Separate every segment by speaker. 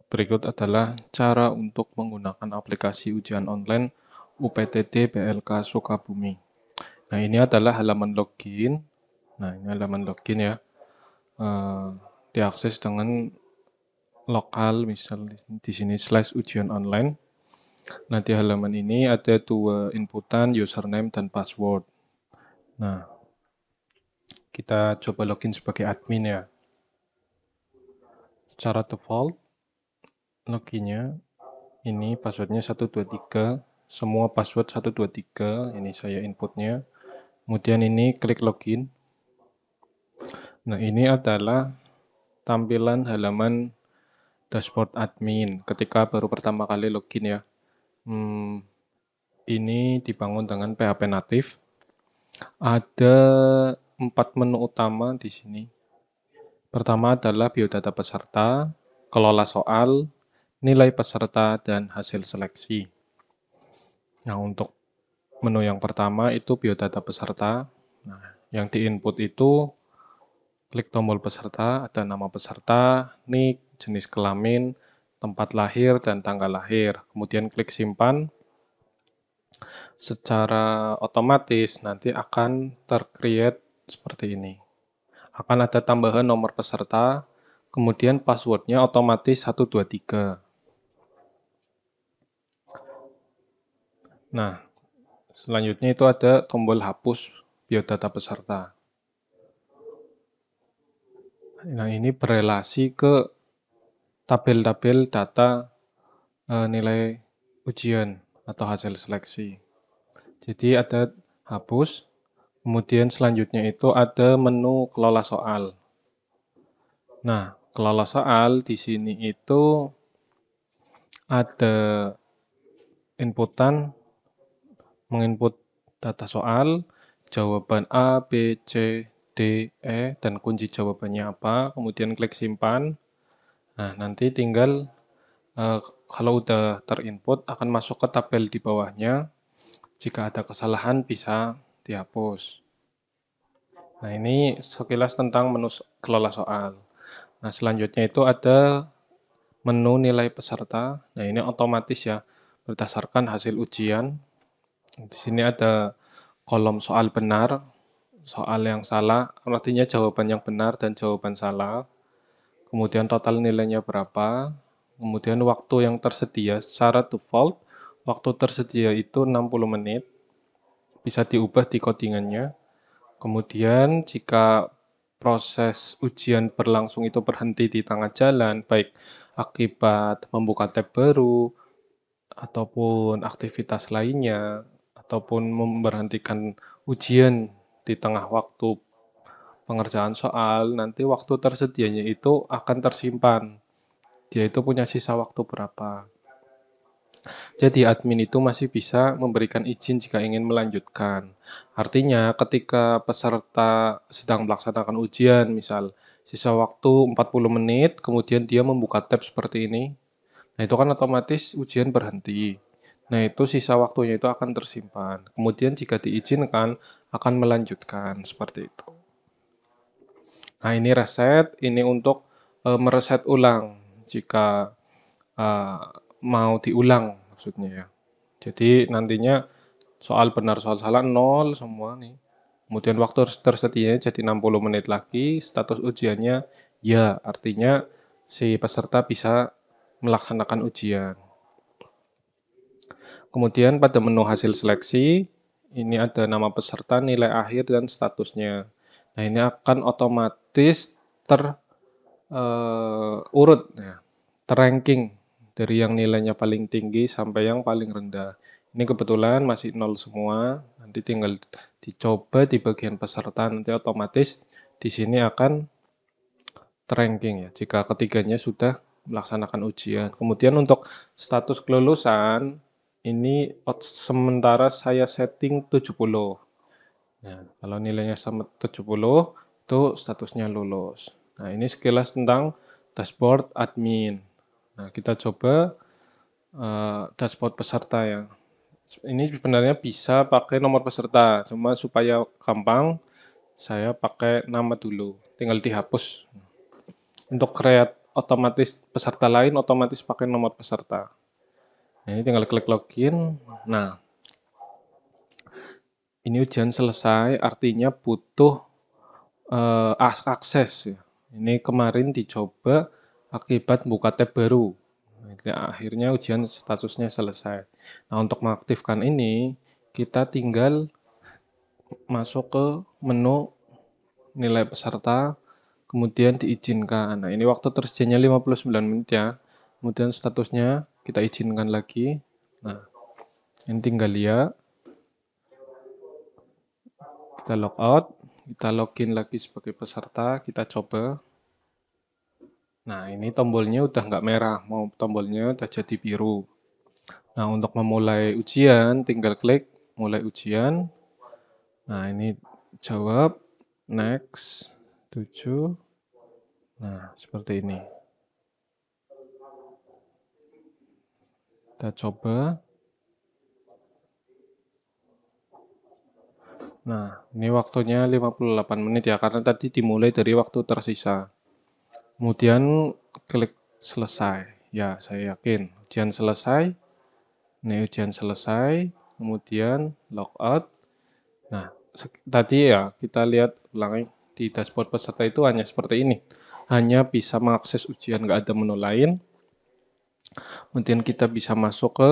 Speaker 1: Berikut adalah cara untuk menggunakan aplikasi ujian online UPTD BLK Sukabumi. Nah, ini adalah halaman login. Nah, ini halaman login ya. Diakses dengan lokal, misal di sini /ujian online. Nah, di halaman ini ada dua inputan, username dan password. Nah, kita coba login sebagai admin ya. Secara default, loginnya ini passwordnya 123, semua password 123, ini saya inputnya. Kemudian ini klik login. Nah, ini adalah tampilan halaman dashboard admin ketika baru pertama kali login ya. Ini dibangun dengan PHP natif. Ada 4 menu utama di sini. Pertama adalah biodata peserta, kelola soal, nilai peserta, dan hasil seleksi. Nah, untuk menu yang pertama itu biodata peserta. Nah, yang diinput itu klik tombol peserta, ada nama peserta, nik, jenis kelamin, tempat lahir, dan tanggal lahir. Kemudian klik simpan. Secara otomatis nanti akan tercreate seperti ini. Akan ada tambahan nomor peserta, kemudian passwordnya otomatis 123. Nah, selanjutnya itu ada tombol hapus biodata peserta. Nah, ini berelasi ke tabel-tabel data nilai ujian atau hasil seleksi. Jadi ada hapus, kemudian selanjutnya itu ada menu kelola soal. Nah, kelola soal di sini itu ada inputan, menginput data soal, jawaban A, B, C, D, E, dan kunci jawabannya apa, kemudian klik simpan. Nah, nanti tinggal kalau udah terinput akan masuk ke tabel di bawahnya. Jika ada kesalahan bisa dihapus. Nah, ini sekilas tentang menu kelola soal. Nah, selanjutnya itu ada menu nilai peserta. Nah, ini otomatis ya, berdasarkan hasil ujian. Di sini ada kolom soal benar, soal yang salah, artinya jawaban yang benar dan jawaban salah. Kemudian total nilainya berapa. Kemudian waktu yang tersedia secara default, waktu tersedia itu 60 menit. Bisa diubah di codingannya. Kemudian jika proses ujian berlangsung itu berhenti di tengah jalan, baik akibat membuka tab baru, ataupun aktivitas lainnya, ataupun memberhentikan ujian di tengah waktu pengerjaan soal, nanti waktu tersedianya itu akan tersimpan. Dia itu punya sisa waktu berapa. Jadi admin itu masih bisa memberikan izin jika ingin melanjutkan. Artinya ketika peserta sedang melaksanakan ujian, misal sisa waktu 40 menit, kemudian dia membuka tab seperti ini, nah itu kan otomatis ujian berhenti. Nah itu sisa waktunya itu akan tersimpan. Kemudian jika diizinkan, akan melanjutkan, seperti itu. Nah ini reset, ini untuk mereset ulang, jika mau diulang maksudnya ya. Jadi nantinya soal benar soal salah 0 semua nih. Kemudian waktu tersedia jadi 60 menit lagi, status ujiannya ya, artinya si peserta bisa melaksanakan ujian. Kemudian pada menu hasil seleksi, ini ada nama peserta, nilai akhir, dan statusnya. Nah ini akan otomatis terurut, ya, terranking dari yang nilainya paling tinggi sampai yang paling rendah. Ini kebetulan masih 0 semua, nanti tinggal dicoba di bagian peserta, nanti otomatis di sini akan terranking ya, jika ketiganya sudah melaksanakan ujian. Kemudian untuk status kelulusan, ini sementara saya setting 70. Nah, kalau nilainya sama 70, itu statusnya lulus. Nah, ini sekilas tentang dashboard admin. Nah, kita coba dashboard peserta ya. Ini sebenarnya bisa pakai nomor peserta, cuma supaya gampang, saya pakai nama dulu. Tinggal dihapus. Untuk create otomatis peserta lain otomatis pakai nomor peserta. Nah, ini tinggal klik login. Nah, ini ujian selesai, artinya butuh akses ya. Ini kemarin dicoba akibat buka tab baru. Nah, akhirnya ujian statusnya selesai. Nah, untuk mengaktifkan ini, kita tinggal masuk ke menu nilai peserta, kemudian diizinkan. Nah, ini waktu tersedianya 59 menit ya. Kemudian statusnya kita izinkan lagi. Nah, ini tinggal lihat. Kita logout, kita login lagi sebagai peserta, kita coba. Nah, ini tombolnya udah nggak merah, mau tombolnya udah jadi biru. Nah, untuk memulai ujian, tinggal klik mulai ujian. Nah, ini jawab, next, 7. Nah, seperti ini. Kita coba. Nah, ini waktunya 58 menit ya, karena tadi dimulai dari waktu tersisa. Kemudian klik selesai. Ya, saya yakin. Ujian selesai. Ini ujian selesai. Kemudian logout. Nah, tadi ya kita lihat ulangi di dashboard peserta itu hanya seperti ini. Hanya bisa mengakses ujian, nggak ada menu lain. Kemudian kita bisa masuk ke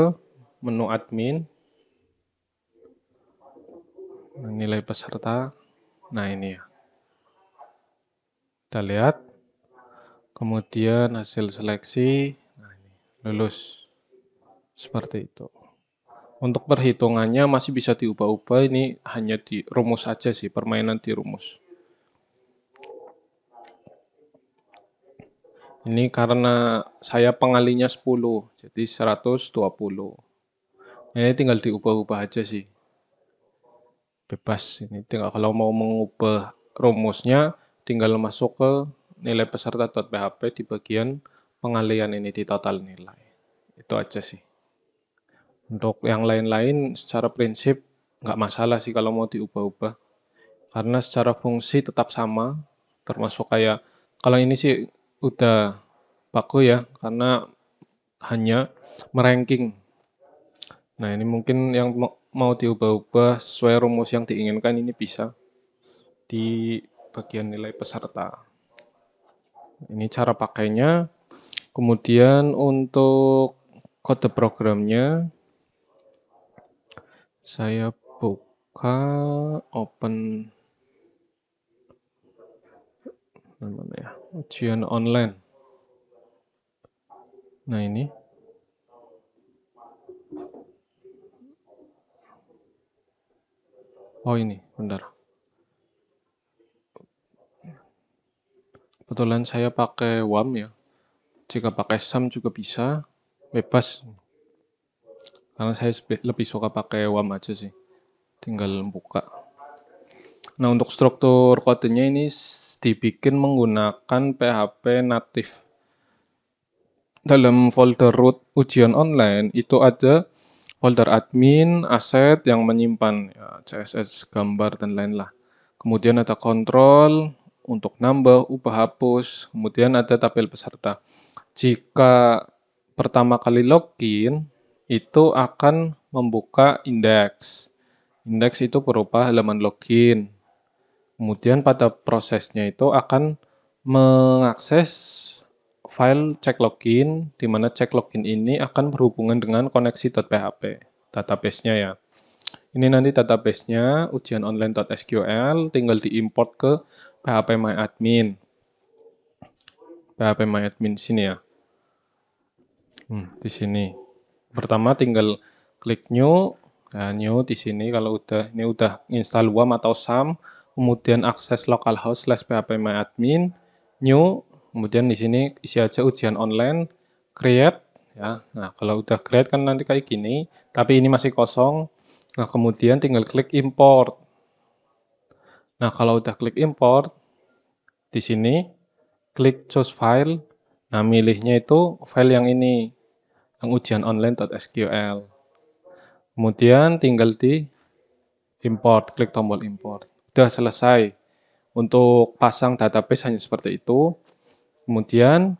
Speaker 1: menu admin. Nilai peserta. Nah, ini ya. Kita lihat. Kemudian hasil seleksi. Nah, ini lulus. Seperti itu. Untuk perhitungannya masih bisa diubah-ubah, ini hanya di rumus aja sih, permainan di rumus. Ini karena saya pengalinya 10, jadi 120. Ini tinggal diubah-ubah aja sih. Bebas, ini tinggal kalau mau mengubah rumusnya, tinggal masuk ke nilai peserta.php di bagian pengalian ini di total nilai. Itu aja sih. Untuk yang lain-lain secara prinsip nggak masalah sih kalau mau diubah-ubah. Karena secara fungsi tetap sama, termasuk kayak, kalau ini sih udah bagus ya, karena hanya meranking. Nah, ini mungkin yang mau diubah-ubah sesuai rumus yang diinginkan, ini bisa di bagian nilai peserta. Ini cara pakainya. Kemudian untuk kode programnya, saya buka open namanya ya, ujian online. Nah, ini. Oh, ini, bentar. Kebetulan saya pakai WAM ya. Jika pakai SAM juga bisa, bebas. Karena saya lebih suka pakai WAM aja sih. Tinggal buka. Nah, untuk struktur kodenya ini dibikin menggunakan PHP native. Dalam folder root ujian online itu ada folder admin, aset yang menyimpan ya, CSS, gambar, dan lain-lain. Kemudian ada kontrol untuk nambah, ubah, hapus. Kemudian ada tabel peserta. Jika pertama kali login, itu akan membuka indeks. Indeks itu berupa halaman login. Kemudian pada prosesnya itu akan mengakses file cek login, di mana cek login ini akan berhubungan dengan koneksi.php, database-nya ya. Ini nanti database-nya ujianonline.sql, tinggal diimport ke phpMyAdmin. phpMyAdmin sini ya. Di sini. Pertama tinggal klik new. Nah, new di sini kalau ini udah install WAM atau SAM, kemudian akses localhost /phpMyAdmin, new, kemudian di sini isi aja ujian online, create ya. Nah, kalau udah create kan nanti kayak gini, tapi ini masih kosong. Nah, kemudian tinggal klik import. Nah, kalau udah klik import, di sini klik choose file. Nah, milihnya itu file yang ini, yang ujianonline.sql. Kemudian tinggal di import, klik tombol import. Udah selesai. Untuk pasang database hanya seperti itu. Kemudian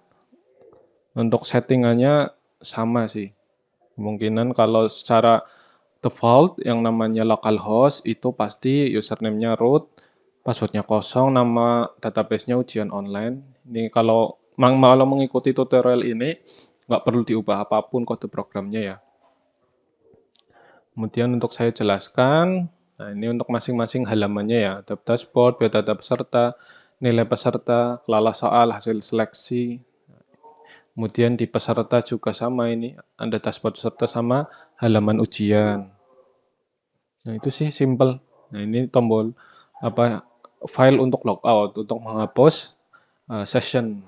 Speaker 1: Untuk settingannya sama sih. Kemungkinan kalau secara default yang namanya localhost itu pasti username-nya root, passwordnya kosong, nama database-nya ujian online. Ini kalau mengikuti tutorial ini nggak perlu diubah apapun kode programnya ya. Kemudian untuk saya jelaskan, nah ini untuk masing-masing halamannya ya, dashboard, biodata peserta, nilai peserta, kelas soal, hasil seleksi. Kemudian di peserta juga sama ini, ada dashboard peserta sama halaman ujian. Nah itu sih simple. Nah ini tombol apa file untuk logout, untuk menghapus session.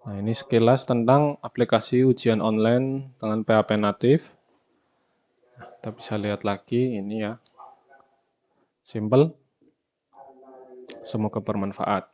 Speaker 1: Nah ini sekilas tentang aplikasi ujian online dengan PHP native. Kita bisa lihat lagi ini ya, simple. Semoga bermanfaat.